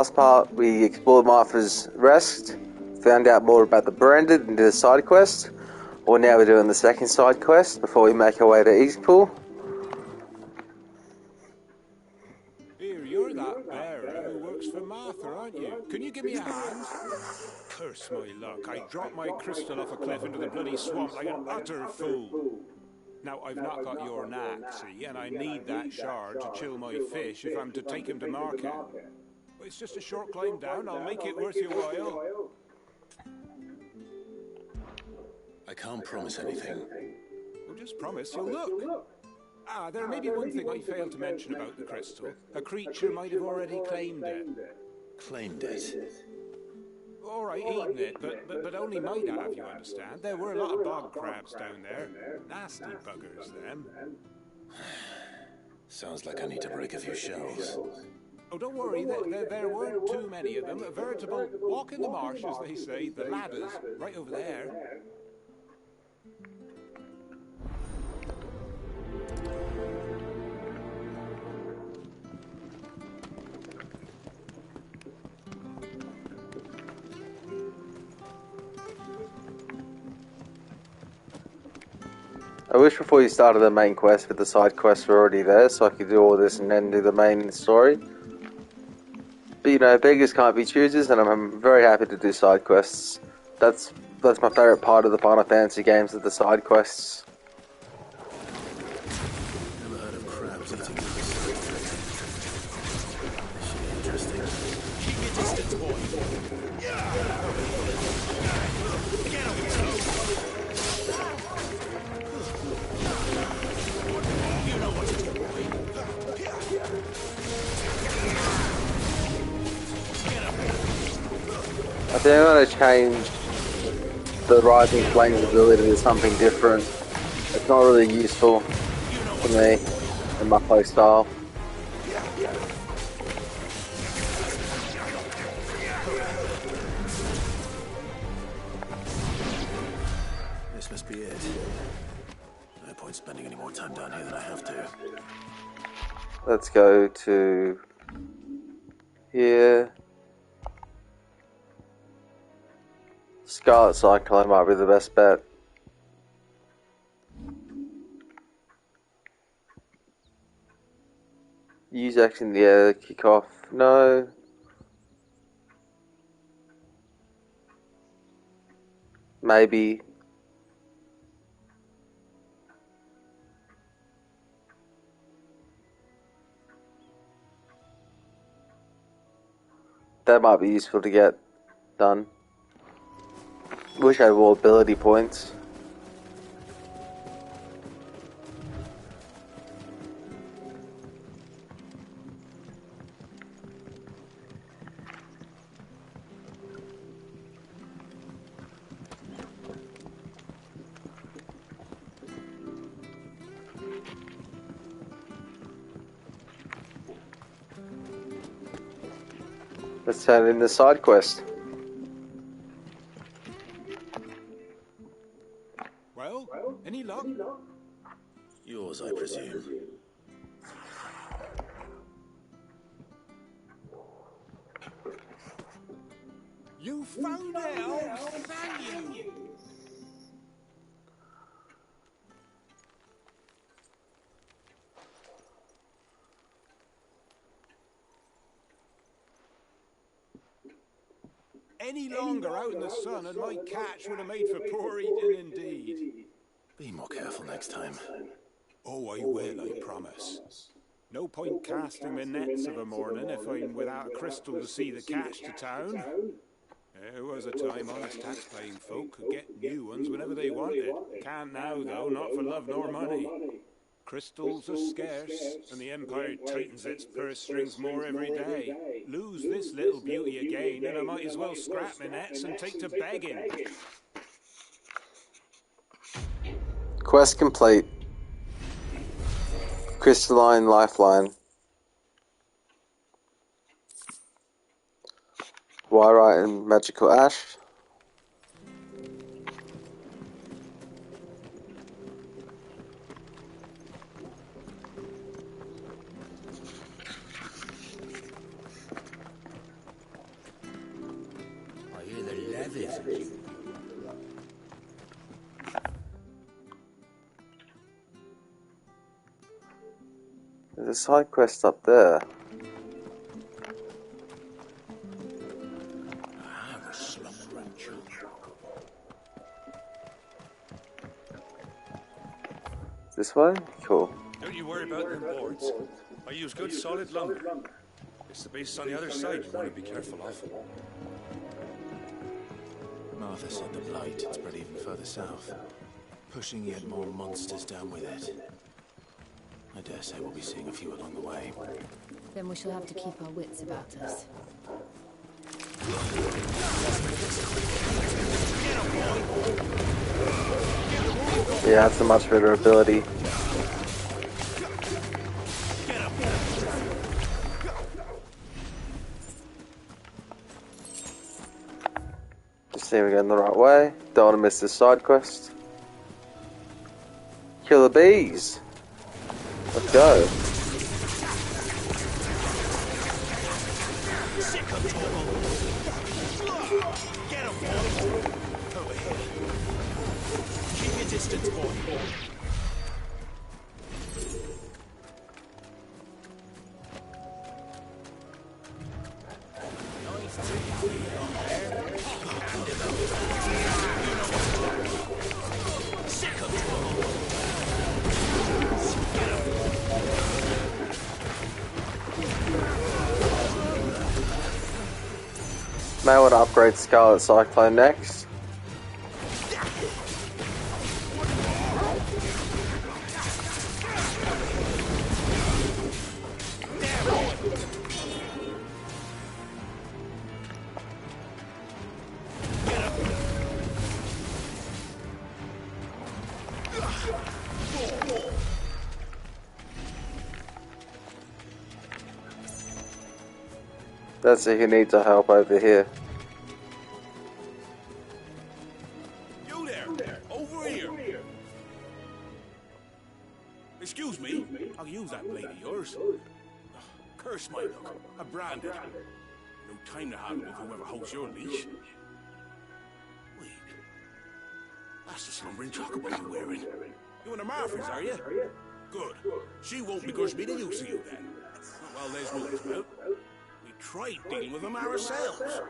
Last part, we explored Martha's Rest, found out more about the Branded and did a side quest. Well, now we're doing the second side quest before we make our way to Eastpool. Here, you're that bearer who works for Martha, aren't you? Can you give me a hand? Curse my luck, I dropped my crystal off a cliff into the bloody swamp like an utter fool. Now, I've not got your knack, see, and I need that shard to chill my fish if I'm to take him to market. It's just a short climb down, I'll make it worth your while. I can't promise anything. Well, just promise you'll look. There may be one thing I failed to mention about the crystal. A creature might have already claimed it. Claimed it? All right, eaten it, but only might have, you understand. There were a lot of bog crabs down there. Nasty buggers, them. Sounds like I need to break a few shells. Oh, don't worry, there weren't too many of them. A veritable walk in the marsh, as they say. The ladders, right over there. I wish before you started the main quest that the side quests were already there, so I could do all this and then do the main story. But you know, beggars can't be choosers, and I'm very happy to do side quests. That's my favourite part of the Final Fantasy games, are the side quests. Never heard of crabs eating crystal. This should be interesting. Keep your distance, boy. Get away. You know what to do, boy. I think I'm going to change the Rising Flames ability to something different. It's not really useful for me in my playstyle. This must be it. No point spending any more time down here than I have to. Let's go to here. Scarlet Cyclone might be the best bet. Use action in the air, kick off. No. Maybe. That might be useful to get done. Wish I had more ability points. Let's turn in the side quest. Well, any luck? Yours, I presume. You found it! Oh, thank you! Any longer out in the sun and my catch would have made for poor eating indeed. Be more careful next time. Oh, I will, I promise. No point casting my nets of a morning if I'm without a crystal to see the catch to town. There was a time honest tax-paying folk could get new ones whenever they wanted. Can't now, though, not for love nor money. Crystals are scarce, and the Empire tightens its purse strings more every day. Lose this little beauty again, and I might as well scrap my nets and take to begging. Quest complete. Crystalline Lifeline. Wyrite and Magical Ash. hear the levies. There's a side quest up there. The slumbering children. This way? Cool. Don't you worry about them boards. I use good solid lumber. It's the base on the other side you want to be careful of. Martha said the blight had spread even further south, pushing yet more monsters down with it. I dare say we'll be seeing a few along the way. Then we shall have to keep our wits about us. Yeah, that's a much better ability. Just see we're going the right way. Don't want to miss this side quest. Kill the bees. Let's go. Get him, boy! Over here. Keep your distance, boy. May want to upgrade Scarlet Cyclone next. That's it, he needs our help over here. You there! Over here! Excuse me, I'll use that blade of yours. Curse my luck, I'm branded. No time to haggle with whoever holds your leash. Wait, that's the slumbering chocobo you're wearing. You and the Marfers, are you? Good. She won't begrudge me the use of you then. Well, there's rules about. We tried dealing with them ourselves.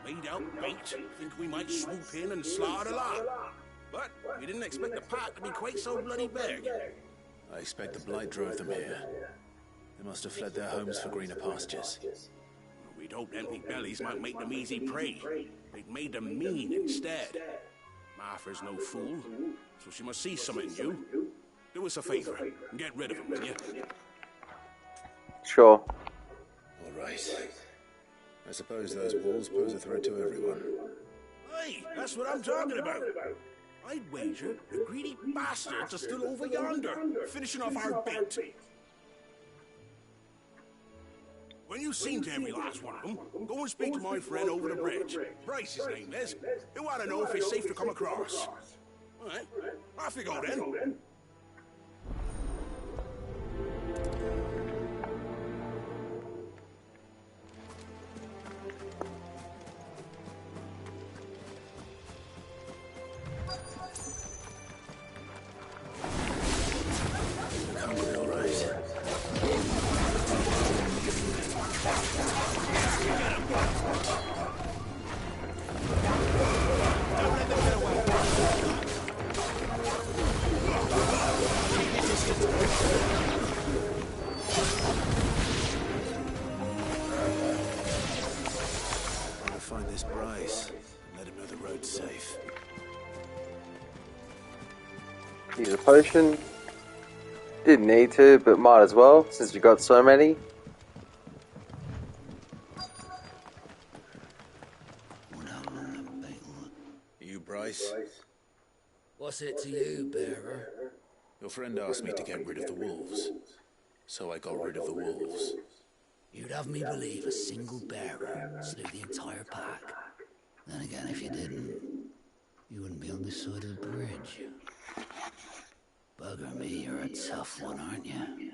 Made out bait, think we might swoop in and slaughter the lot. But we didn't expect the pack to be quite so bloody big. I expect the blight drove them here. They must have fled their homes for greener pastures. We'd hoped empty bellies might make them easy prey. They'd made them mean instead. Martha's no fool, so she must see something in you. Do us a favor and get rid of them, will you? Sure. All right. I suppose those wolves pose a threat to everyone. Hey, that's what I'm talking about. I'd wager the greedy bastards are still over yonder, finishing off our bait. When you've seen to every last one of them, go and speak to my friend over the bridge. Bryce, his name is. He'll want to know if it's safe to come across. All right, off you go then. Hungry, all right. I'll find this Bryce and let him know the road's safe. Use a potion. Didn't need to, but might as well, since we got so many. You, Bryce? What's it to you, bearer? Your friend asked me to get rid of the wolves, so I got rid of the wolves. You'd have me believe a single bearer slew the entire pack. Then again, if you didn't, you wouldn't be on this side of the bridge. Bugger me, you're a tough one, aren't you?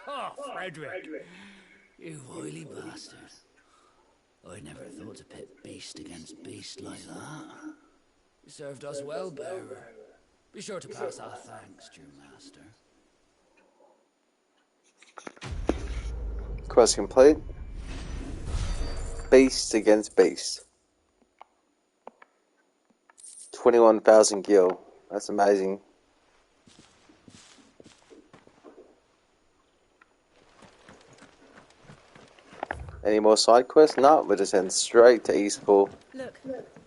Oh, Frederick! You wily bastard. I never thought to pit beast against beast like that. You served us well, bearer. Be sure to pass our thanks to your master. Quest complete. Beast against beast. 21,000 gil. That's amazing. Any more side quests? No, we're just heading straight to Eastpool. Look,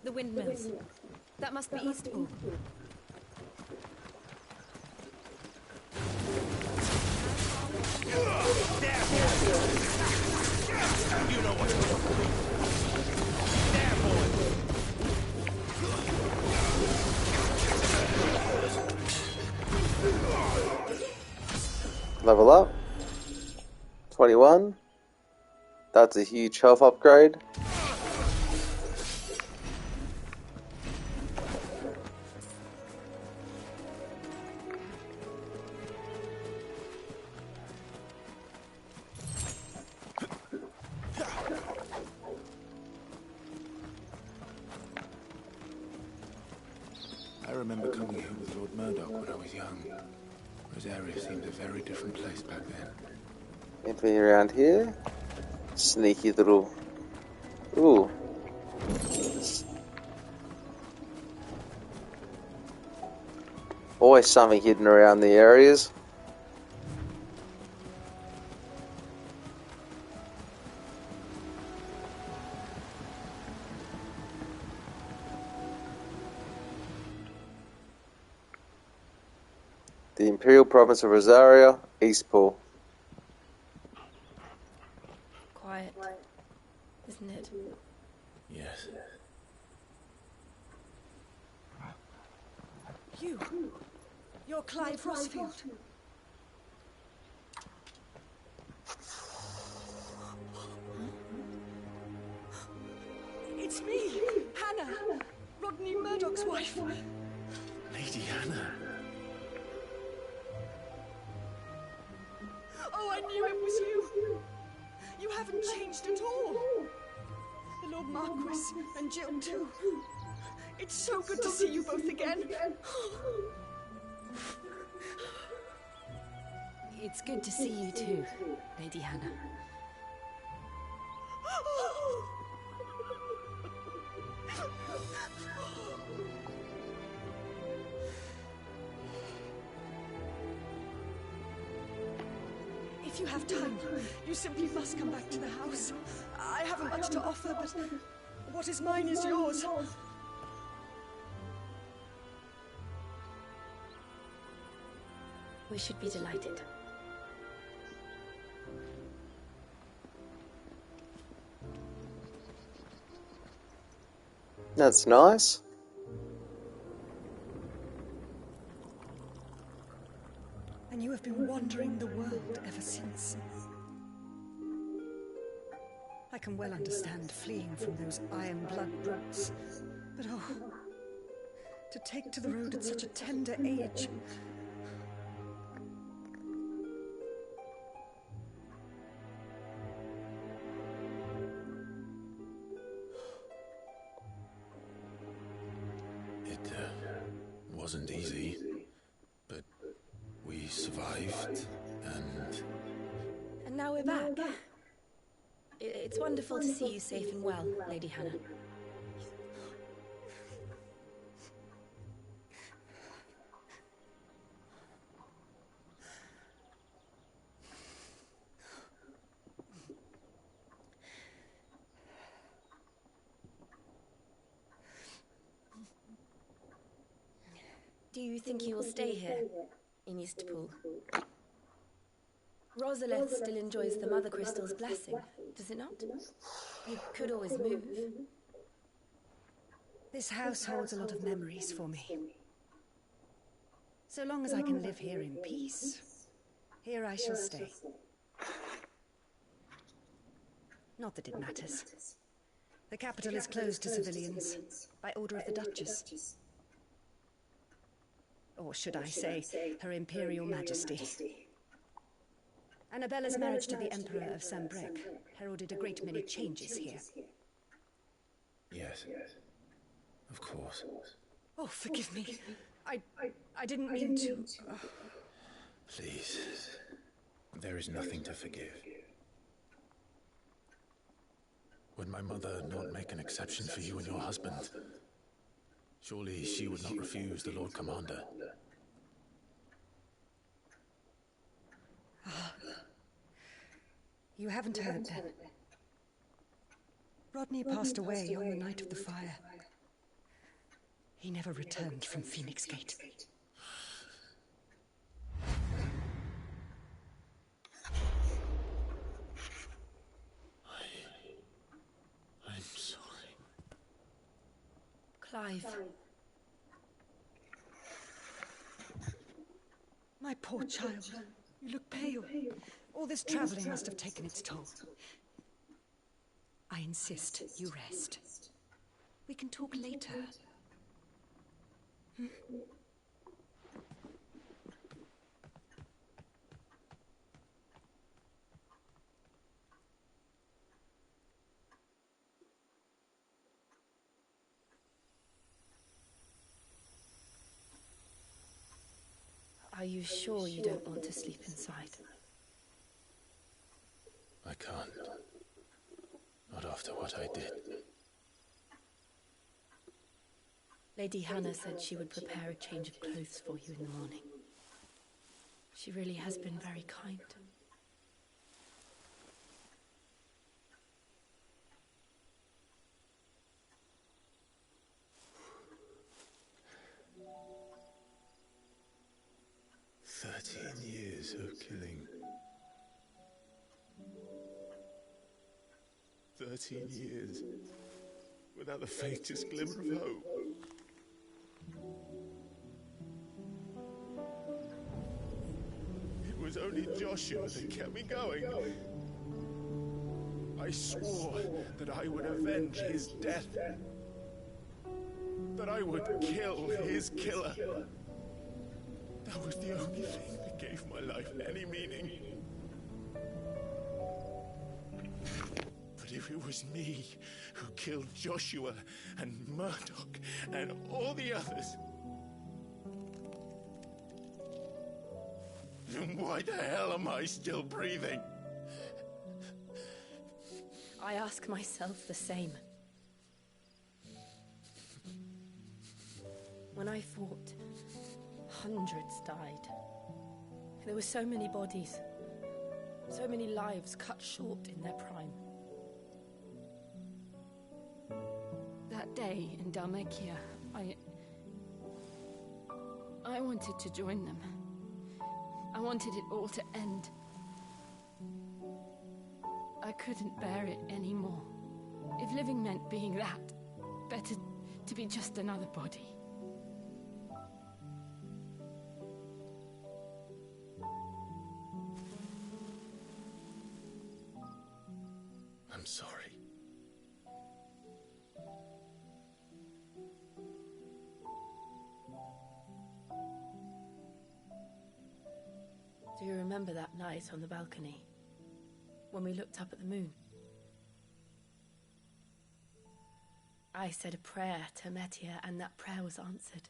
the windmills. That must be Eastpool. Level up. 21. That's a huge health upgrade. I remember coming here with Lord Murdoch when I was young. Rosaria seemed a very different place back then. Anything around here? Sneaky little... Ooh. Always something hidden around the areas. The Imperial Province of Rosaria, Eastpool. Quiet, isn't it? Yes. You're Clive Rossfield. It's me, Hannah, Rodney Murdoch's wife. Lady Hannah. Oh, I knew it was you. You haven't changed at all. The Lord Marquis and Jill too. It's so good to see you both again. It's good to see you too, Lady Hannah. If you have time, you simply must come back to the house. I haven't much to offer, but what is mine is yours. We should be delighted. That's nice. And you have been wandering the world ever since. I can well understand fleeing from those iron blood brutes, but oh, to take to the road at such a tender age. It wasn't easy, but we survived, and... And now we're back. It's wonderful to see you safe and well, Lady Hannah. Do you think you will stay here, in Eastpool? Rosalith still enjoys the Mother Crystal's blessing, does it not? You could always move. This house holds a lot of memories for me. So long as I can live here in peace, here I shall stay. Not that it matters. The capital is closed to civilians, by order of the Duchess. Or should I say, Her Imperial Majesty. Annabella's marriage to the Emperor of Sambrec heralded a great many changes here. Yes. Of course. Oh, forgive me. I didn't mean to. Please. There is nothing to forgive. Would my mother not make an exception for you and your husband? Surely she would not refuse the Lord Commander. You haven't heard then. Rodney passed away on the night of the fire. He never returned from Phoenix Gate. I'm sorry. Clive. My poor child. You look pale. All this traveling must have taken its toll. I insist you rest. We can talk later. Are you sure you don't want to sleep inside? I can't. Not after what I did. Lady Hannah said she would prepare a change of clothes for you in the morning. She really has been very kind. Years of killing. 13 years without the faintest glimmer of hope. It was only Joshua that kept me going. I swore that I would avenge his death. That I would kill his killer. That was the only thing that gave my life any meaning. But if it was me who killed Joshua and Murdoch and all the others, then why the hell am I still breathing? I ask myself the same. When I fought, hundreds died. There were so many bodies, so many lives cut short in their prime. That day in Dalmekia, I wanted to join them. I wanted it all to end. I couldn't bear it anymore. If living meant being that, better to be just another body. I'm sorry. Do you remember that night on the balcony, when we looked up at the moon? I said a prayer to Metia, and that prayer was answered.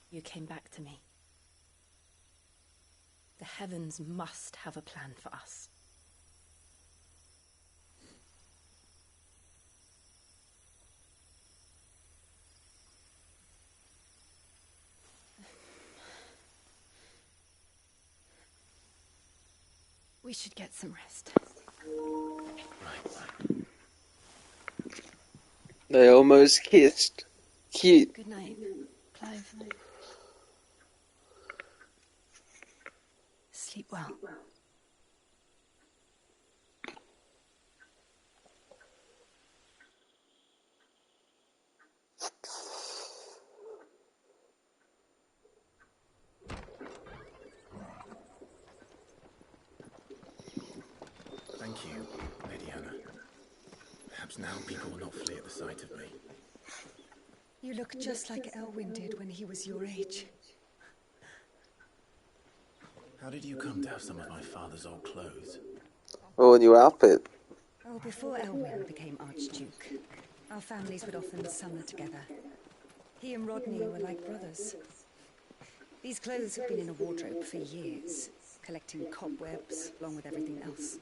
You came back to me. The heavens must have a plan for us. We should get some rest. Right. They almost kissed. Cute. Good night, Clive. Sleep well. Thank you, Lady Hannah. Perhaps now people will not flee at the sight of me. You look just like Elwyn did when he was your age. How did you come to have some of my father's old clothes? Oh, a new outfit. Oh, before Elwyn became Archduke, our families would often summer together. He and Rodney were like brothers. These clothes have been in a wardrobe for years, collecting cobwebs along with everything else.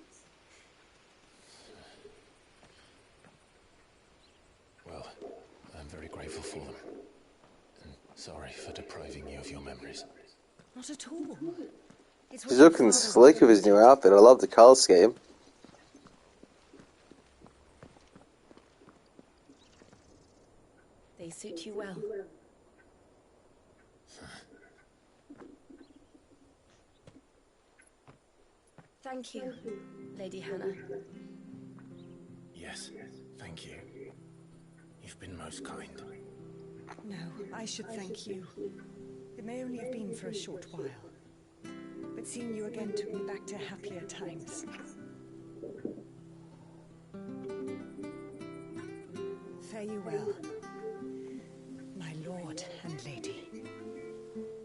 Well, I'm very grateful for them. And sorry for depriving you of your memories. Not at all. It's what He's your looking father slick would with have his new wanted. outfit. I love the colour scheme. They suit you well. Thank you, Lady Hannah. Yes, thank you. You've been most kind. No, I should thank you. It may only have been for a short while. But seeing you again took me back to happier times. Fare you well, my lord and lady.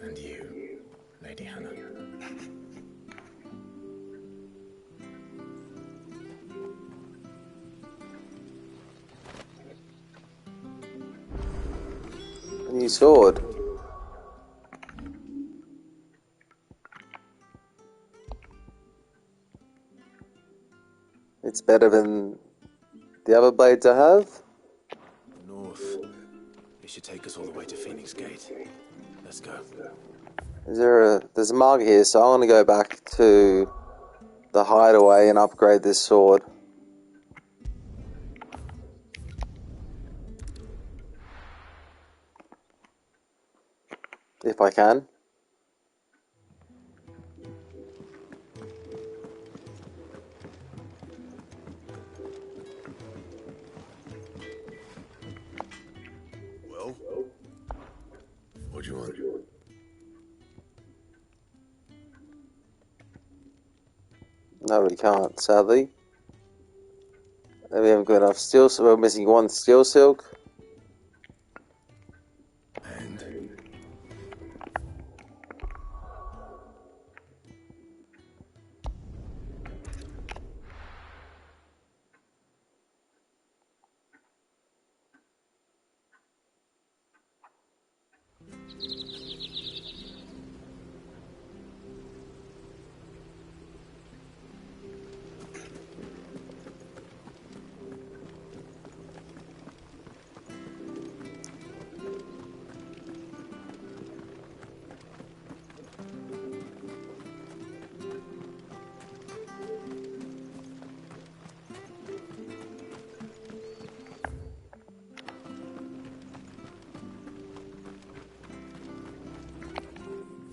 And you, Lady Hannah. A new sword. It's better than the other blades I have. North. It should take us all the way to Phoenix Gate. Let's go. There's a market here, so I want to go back to the hideaway and upgrade this sword. If I can. Well? What do you want? No, we can't, sadly. We haven't got enough steel, so we're missing one steel silk. And?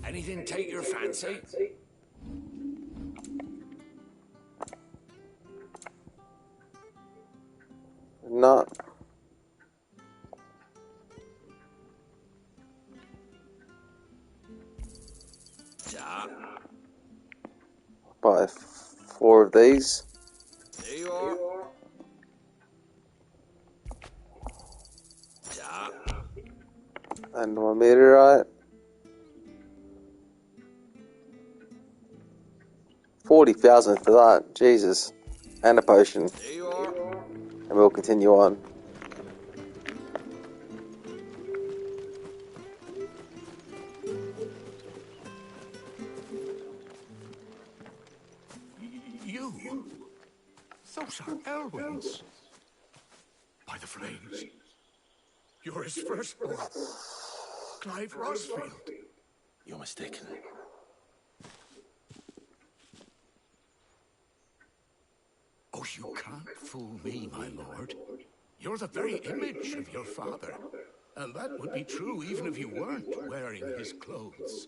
Anything take your fancy? Not. Ja. Buy 4 of these. There you are. Ja. And 1 meteorite. 40,000 for that. Jesus. And a potion. There you are. And we'll continue on. You? Those are Elwyn's. By the flames. You're his firstborn. Clive Rosfield. You're mistaken. Oh, you can't fool me, my lord. You're the very image of your father. And that would be true even if you weren't wearing his clothes.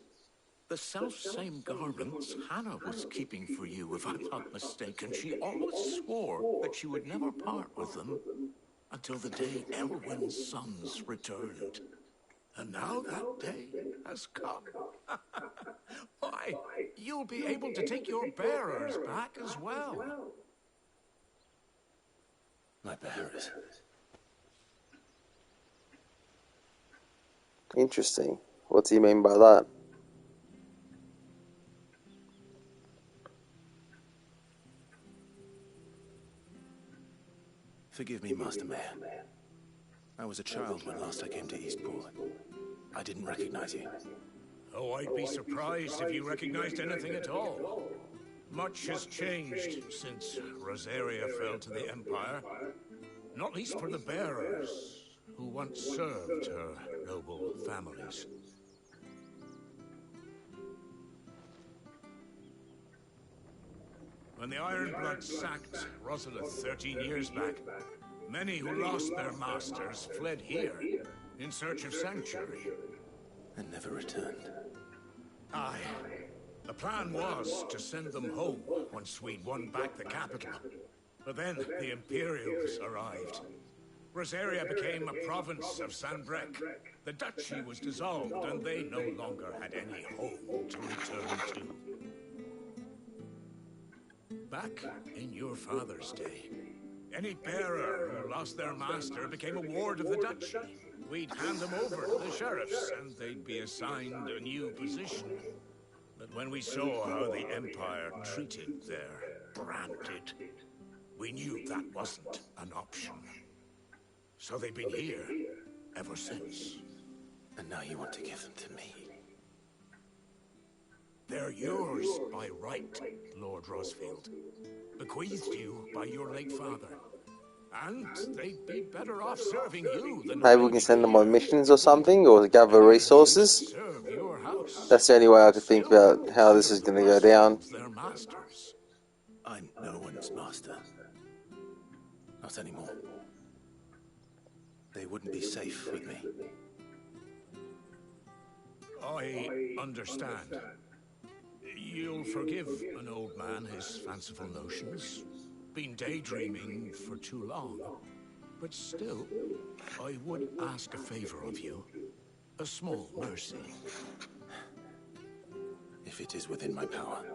The self-same garments Hannah was keeping for you, if I'm not mistaken. She always swore that she would never part with them until the day Elwyn's sons returned. And now that day has come. Why, you'll be able to take your bearers back as well. My bearers. Interesting. What do you mean by that? Forgive me, Master Mayor. I was a child when last I came to Eastpool. I didn't recognize you. Oh, I'd be surprised if you recognized anything at all. Much has changed since Rosaria fell to the Empire. Not least for the bearers, who once served her noble families. When the Ironbloods sacked Rosalith 13 years back, many who lost their masters fled here in search of sanctuary. And never returned. Aye. The plan was to send them home once we'd won back the capital. But then the Imperials arrived. Rosaria became a province of Sanbreque. The duchy was dissolved, and they no longer had any home to return to. Back in your father's day, any bearer who lost their master became a ward of the duchy. We'd hand them over to the sheriffs, and they'd be assigned a new position. But when we saw how the Empire treated their branded, we knew that wasn't an option. So they've been here ever since. And now you want to give them to me? They're yours by right, Lord Rosfield. Bequeathed you by your late father. And they'd be better off serving you than... Maybe we can send them on missions or something, or gather resources. Serve your house. That's the only way I could think about how this is going to go down. Their masters. I'm no one's master. Not anymore. They wouldn't be safe with me. I understand. You'll forgive an old man his fanciful notions. Been daydreaming for too long. But still, I would ask a favor of you. A small mercy. If it is within my power.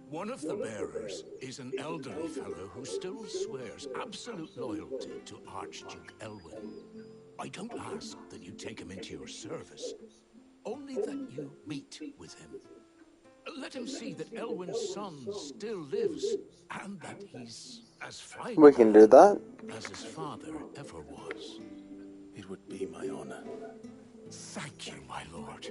One of the bearers is an elderly fellow who still swears absolute loyalty to Archduke Elwyn. I don't ask that you take him into your service, only that you meet with him. Let him see that Elwyn's son still lives, and that he's as fine We can do that. as his father ever was. It would be my honor. Thank you, my lord.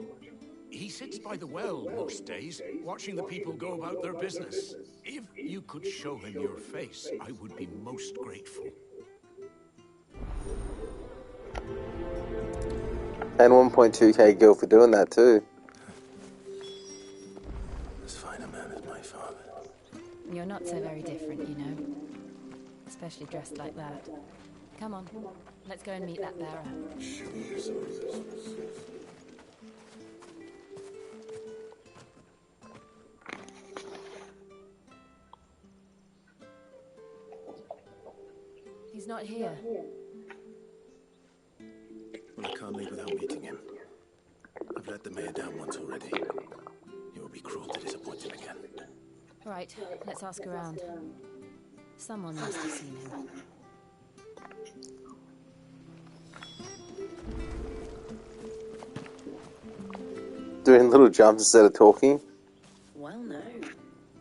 He sits by the well most days, watching the people go about their business. If you could show him your face, I would be most grateful. And 1.2k gil for doing that too. As fine a man as my father. You're not so very different, you know. Especially dressed like that. Come on, let's go and meet that bearer. He's not here. Well, I can't leave without meeting him. I've let the mayor down once already. It would be cruel to disappoint him again. Right, let's ask around. Someone must have seen him. Doing little jumps instead of talking. Well, no.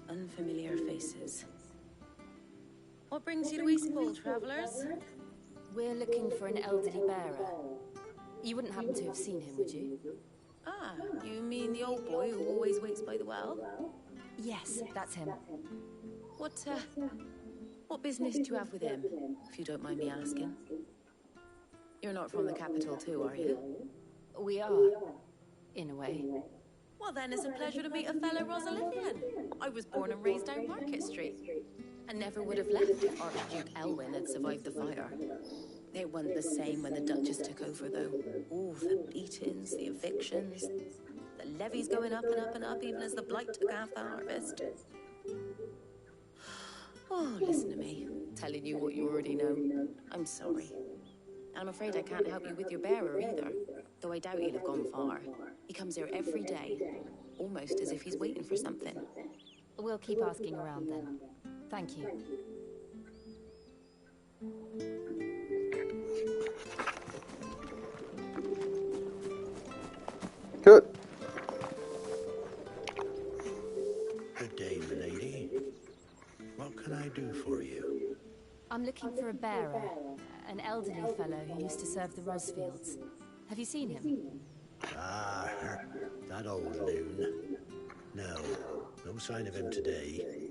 Unfamiliar faces. What brings you to Eastpool, travellers? We're looking for an elderly bearer. You wouldn't happen to have seen him, would you? Ah, you mean the old boy who always waits by the well? Yes, that's him. What business do you have with him, if you don't mind me asking? You're not from the capital too, are you? We are, in a way. Well then, it's a pleasure to meet a fellow Rosalithian. I was born and raised down Market Street. And never would have left if Archduke Elwyn had survived the fire. It wasn't the same when the Duchess took over, though. All the beatings, the evictions, the levies going up and up and up, even as the blight took half the harvest. Oh, listen to me, telling you what you already know. I'm sorry. And I'm afraid I can't help you with your bearer either, though I doubt he'll have gone far. He comes here every day, almost as if he's waiting for something. We'll keep asking around then. Thank you. looking for a bearer, an elderly fellow who used to serve the Rosfields. Have you seen him? Ah, that old loon. No sign of him today.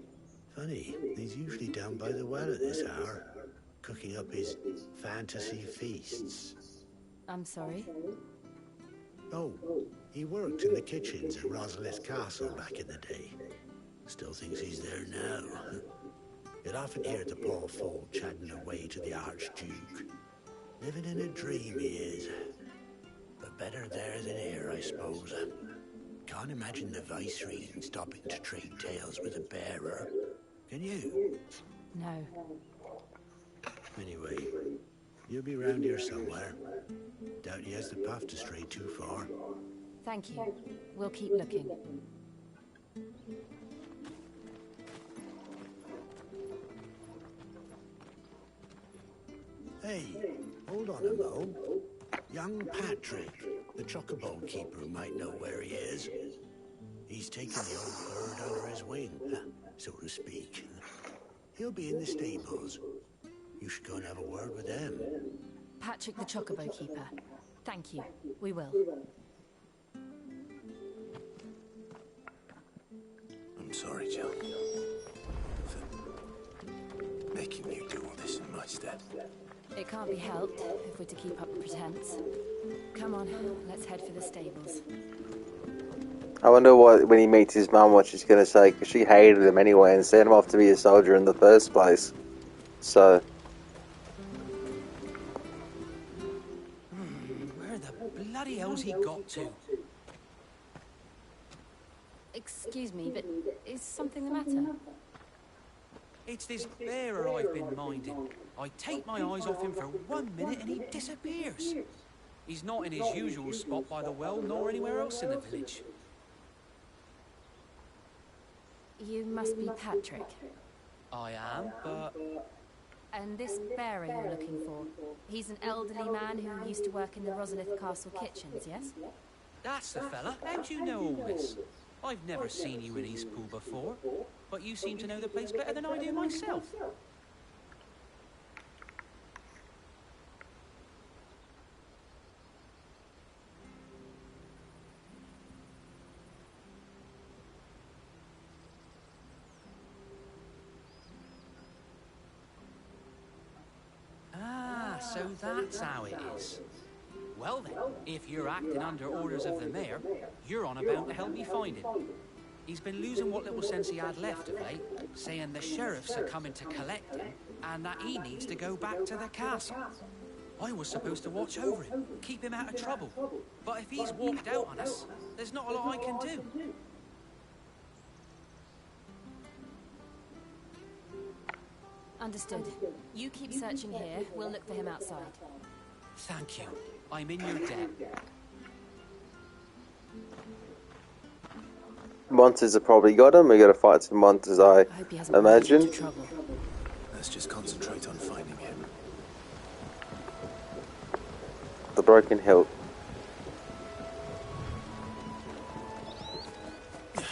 Funny, he's usually down by the well at this hour, cooking up his fantasy feasts. I'm sorry? Oh, he worked in the kitchens at Rosalith Castle back in the day. Still thinks he's there now. You'd often hear the poor folk chatting away to the Archduke. Living in a dream he is. But better there than here, I suppose. Can't imagine the Viceroy stopping to trade tales with a bearer. Can you? No. Anyway, you'll be round here somewhere. Doubt he has the path to stray too far. Thank you. We'll keep looking. Hey, hold on a mo. Young Patrick, the chocobo keeper, might know where he is. He's taken the old bird under his wing, so to speak. He'll be in the stables. You should go and have a word with them. Patrick the Chocobo Keeper. Thank you. We will. I'm sorry, Jill. For making you do all this in my stead. It can't be helped if we're to keep up the pretense. Come on, let's head for the stables. I wonder what, when he meets his mum, what she's going to say, because she hated him anyway and sent him off to be a soldier in the first place. So... Where the bloody hell's he got to? Excuse me, but is something the matter? It's this bearer I've been minding. I take my eyes off him for 1 minute and he disappears. He's not in his usual spot by the well, nor anywhere else in the village. You must be Patrick. I am, but... And this bearer you're looking for, he's an elderly man who used to work in the Rosalith Castle kitchens, yes? That's the fella. How'd you know all this? I've never seen you in Eastpool before, but you seem to know the place better than I do myself. So that's how it is. Well then, if you're acting under orders of the mayor, you're on about to help me find him. He's been losing what little sense he had left of late, saying the sheriffs are coming to collect him, and that he needs to go back to the castle. I was supposed to watch over him, keep him out of trouble, but if he's walked out on us, there's not a lot I can do. Understood. You keep searching here, we'll look for him outside. Thank you. I'm in your debt. Monsters have probably got him. We got to fight some monsters, I hope he hasn't imagine. into trouble. Let's just concentrate on finding him. The broken hilt.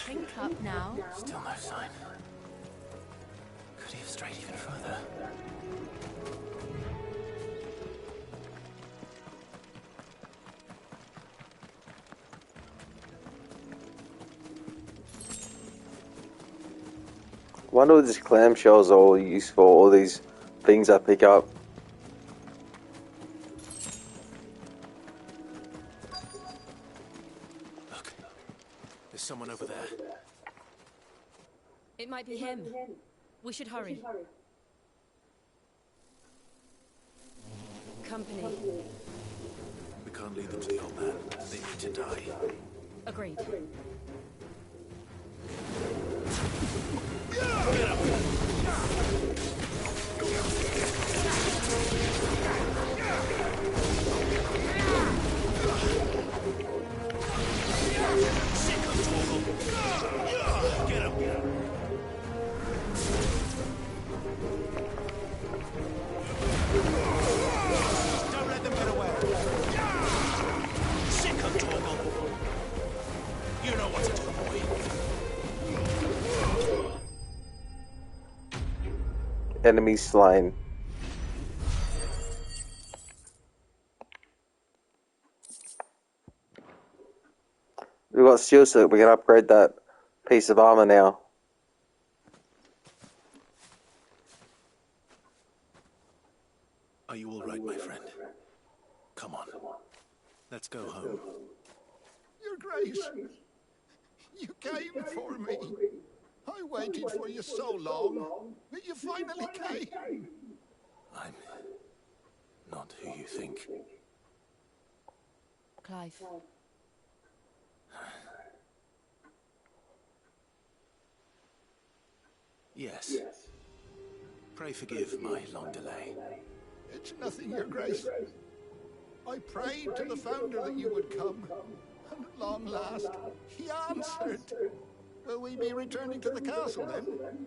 Drink up now. Still no sign. Could he have strayed even further? Wonder what these clamshells are all used for, all these things I pick up. Look, there's someone over there. It might be him. We should hurry. Company. We can't lead them to the old man. They need to die. Agreed. Get up! Get him! Don't let them get away! Sick of Torgal! You know what to do, boy. Enemy slain. We've got steel suit, we can upgrade that piece of armor now. Are you all right, my friend? Come on. Let's go home. Your Grace, you came for me. I waited for you so long, but you finally came. I'm not who you think. Clive. Yes. Pray forgive my long delay. It's nothing, Your Grace. I prayed to the Founder that you would come, and at long last, he answered. Will we be returning to the castle, then?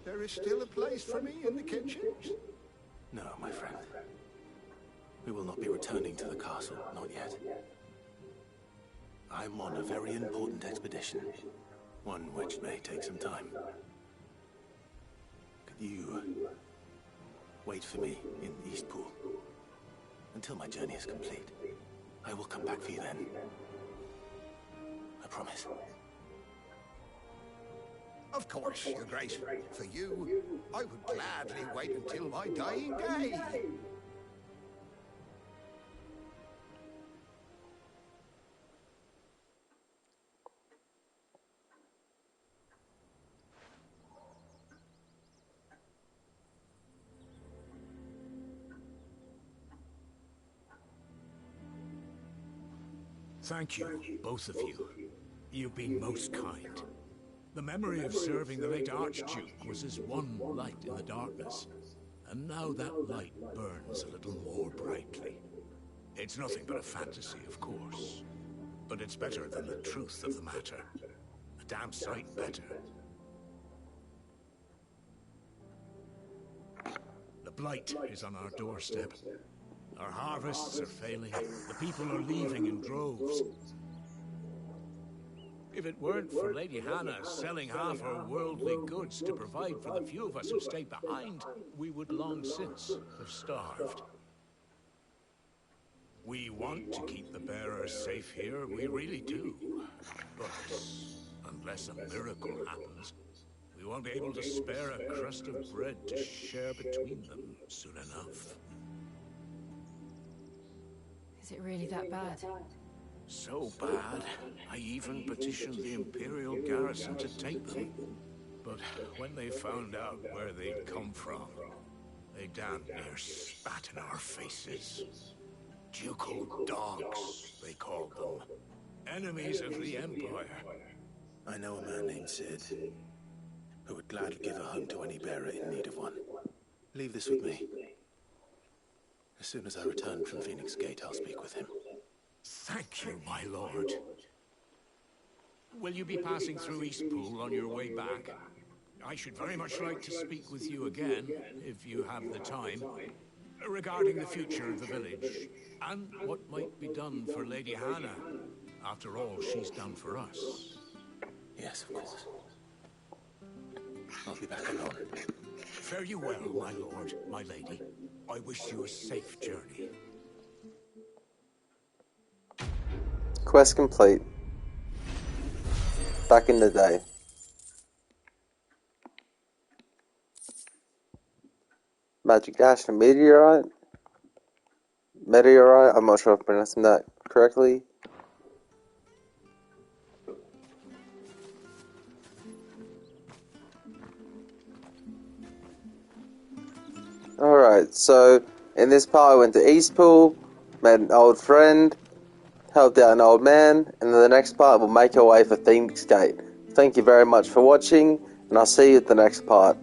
There is still a place for me in the kitchens? No, my friend. We will not be returning to the castle, not yet. I'm on a very important expedition, one which may take some time. Could you wait for me in Eastpool until my journey is complete? I will come back for you then. I promise. Of course, Your Grace. For you, I would gladly wait until my dying day. Thank you, both of you. You've been most kind. The memory of serving the late Archduke was as one light in the darkness, and now that light burns a little more brightly. It's nothing but a fantasy, of course, but it's better than the truth of the matter. A damn sight better. The blight is on our doorstep. Our harvests are failing. The people are leaving in droves. If it weren't for Lady Hannah selling half her worldly goods to provide for the few of us who stayed behind, we would long since have starved. We want to keep the bearers safe here, we really do. But unless a miracle happens, we won't be able to spare a crust of bread to share between them soon enough. Is it really that bad? So bad, I even petitioned the Imperial garrison to take them. But when they found out where they'd come from, they damn near spat in our faces. Ducal dogs, they called them. Enemies of the Empire. I know a man named Sid, who would gladly give a home to any bearer in need of one. Leave this with me. As soon as I return from Phoenix Gate, I'll speak with him. Thank you, my lord. Will you be passing through Eastpool on your way back? I should very much like to speak with you again, if you have the time, regarding the future of the village, and what might be done for Lady Hannah, after all she's done for us. Yes, of course. I'll be back alone. Fare you well, my lord, my lady. I wish you a safe journey. Quest complete. Back in the day. Magic Dash and Meteorite? Meteorite? I'm not sure if I'm pronouncing that correctly. Alright, so in this part I went to Eastpool, met an old friend, helped out an old man, and in the next part we'll make our way for Phoenix Gate. Thank you very much for watching, and I'll see you at the next part.